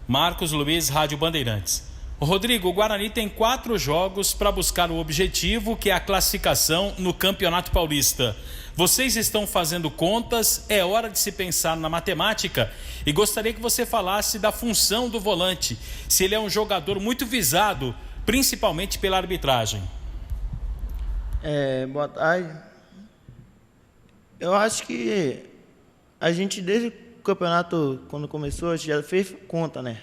Marcos Luiz, Rádio Bandeirantes. Rodrigo, o Guarani tem 4 jogos para buscar o objetivo, que é a classificação no Campeonato Paulista. Vocês estão fazendo contas, é hora de se pensar na matemática, e gostaria que você falasse da função do volante, se ele é um jogador muito visado, principalmente pela arbitragem. Boa tarde. Eu acho que a gente, desde o campeonato, quando começou, a gente já fez conta, né?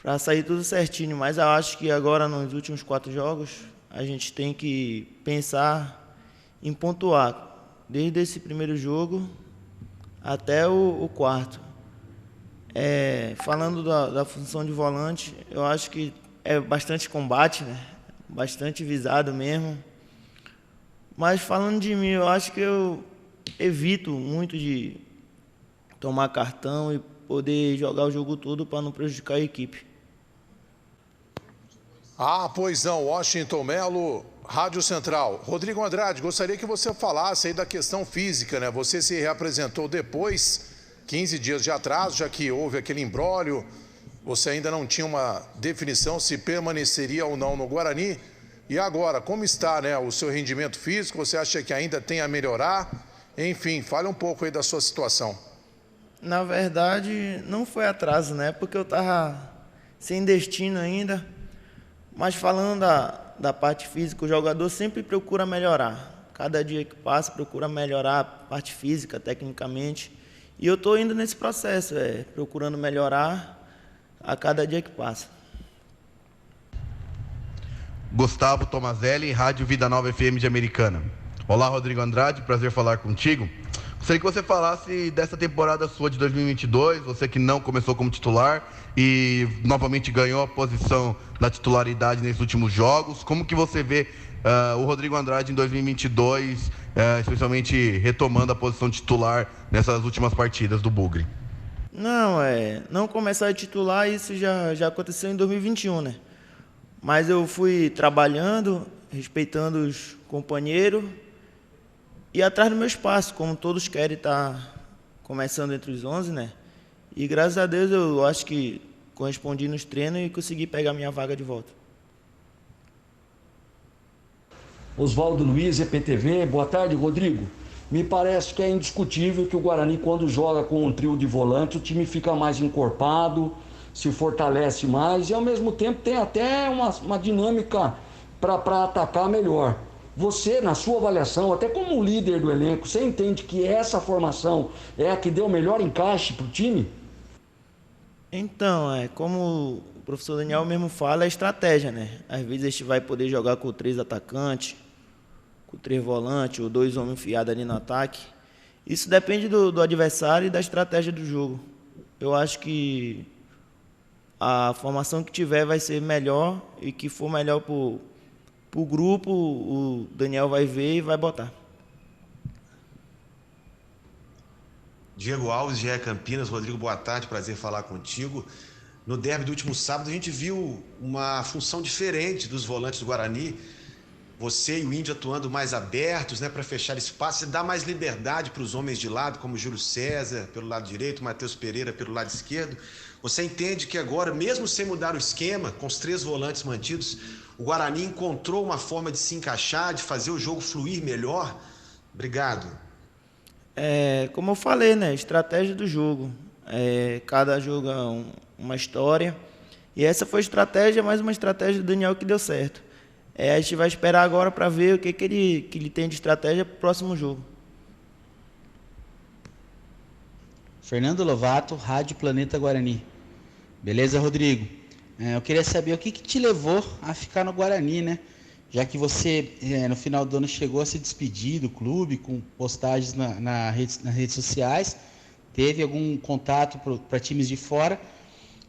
Para sair tudo certinho, mas eu acho que agora, nos últimos 4 jogos, a gente tem que pensar em pontuar, desde esse primeiro jogo até o quarto. Falando da função de volante, eu acho que é bastante combate, né? Bastante visado mesmo. Mas falando de mim, eu acho que eu evito muito de tomar cartão e poder jogar o jogo todo para não prejudicar a equipe. Pois não, Washington Melo, Rádio Central. Rodrigo Andrade, gostaria que você falasse aí da questão física, né? Você se reapresentou depois, 15 dias de atraso, já que houve aquele imbróglio, você ainda não tinha uma definição se permaneceria ou não no Guarani. E agora, como está, né, o seu rendimento físico? Você acha que ainda tem a melhorar? Enfim, fale um pouco aí da sua situação. Na verdade, não foi atraso, né? Porque eu estava sem destino ainda. Mas falando da parte física, o jogador sempre procura melhorar. Cada dia que passa, procura melhorar a parte física, tecnicamente. E eu estou indo nesse processo, procurando melhorar a cada dia que passa. Gustavo Tomazelli, Rádio Vida Nova FM de Americana. Olá, Rodrigo Andrade, prazer falar contigo. Gostaria que você falasse dessa temporada sua de 2022, você que não começou como titular e novamente ganhou a posição da titularidade nesses últimos jogos. Como que você vê o Rodrigo Andrade em 2022, especialmente retomando a posição titular nessas últimas partidas do Bugre? Não começar a titular, isso já aconteceu em 2021, né? Mas eu fui trabalhando, respeitando os companheiros e atrás do meu espaço, como todos querem estar começando entre os 11, né? E graças a Deus eu acho que correspondi nos treinos e consegui pegar minha vaga de volta. Oswaldo Luiz, EPTV, boa tarde, Rodrigo. Me parece que é indiscutível que o Guarani, quando joga com um trio de volante, o time fica mais encorpado, se fortalece mais e ao mesmo tempo tem até uma dinâmica para atacar melhor. Você, na sua avaliação, até como líder do elenco, você entende que essa formação é a que deu o melhor encaixe para o time? Então, como o professor Daniel mesmo fala, é estratégia, né? Às vezes a gente vai poder jogar com 3 atacantes, com 3 volantes, ou 2 homens enfiados ali no ataque. Isso depende do adversário e da estratégia do jogo. Eu acho que a formação que tiver vai ser melhor e que for melhor para o grupo, o Daniel vai ver e vai botar. Diego Alves, GE Campinas. Rodrigo, boa tarde, prazer falar contigo. No derby do último sábado a gente viu uma função diferente dos volantes do Guarani. Você e o Índio atuando mais abertos, né, para fechar espaço e dar mais liberdade para os homens de lado, como Júlio César pelo lado direito, Matheus Pereira pelo lado esquerdo. Você entende que agora, mesmo sem mudar o esquema, com os 3 volantes mantidos, o Guarani encontrou uma forma de se encaixar, de fazer o jogo fluir melhor? Obrigado. Como eu falei, né? Estratégia do jogo. Cada jogo é uma história. E essa foi a estratégia, mais uma estratégia do Daniel que deu certo. A gente vai esperar agora para ver o que ele tem de estratégia para o próximo jogo. Fernando Lovato, Rádio Planeta Guarani. Beleza, Rodrigo? Eu queria saber o que te levou a ficar no Guarani, né? Já que você, no final do ano, chegou a se despedir do clube com postagens nas redes sociais, teve algum contato para times de fora,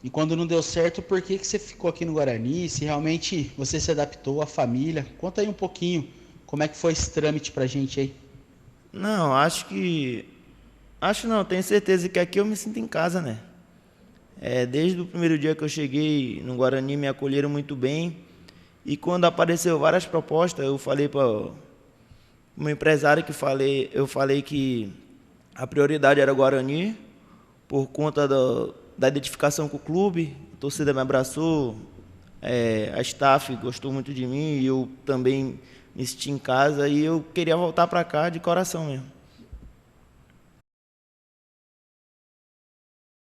e quando não deu certo, por que você ficou aqui no Guarani? Se realmente você se adaptou à família? Conta aí um pouquinho, como é que foi esse trâmite pra gente aí? Tenho certeza que aqui eu me sinto em casa, né? Desde o primeiro dia que eu cheguei no Guarani, me acolheram muito bem. E quando apareceu várias propostas, eu falei para o meu empresário eu falei que a prioridade era o Guarani, por conta da identificação com o clube, a torcida me abraçou, a staff gostou muito de mim e eu também me senti em casa e eu queria voltar para cá de coração mesmo.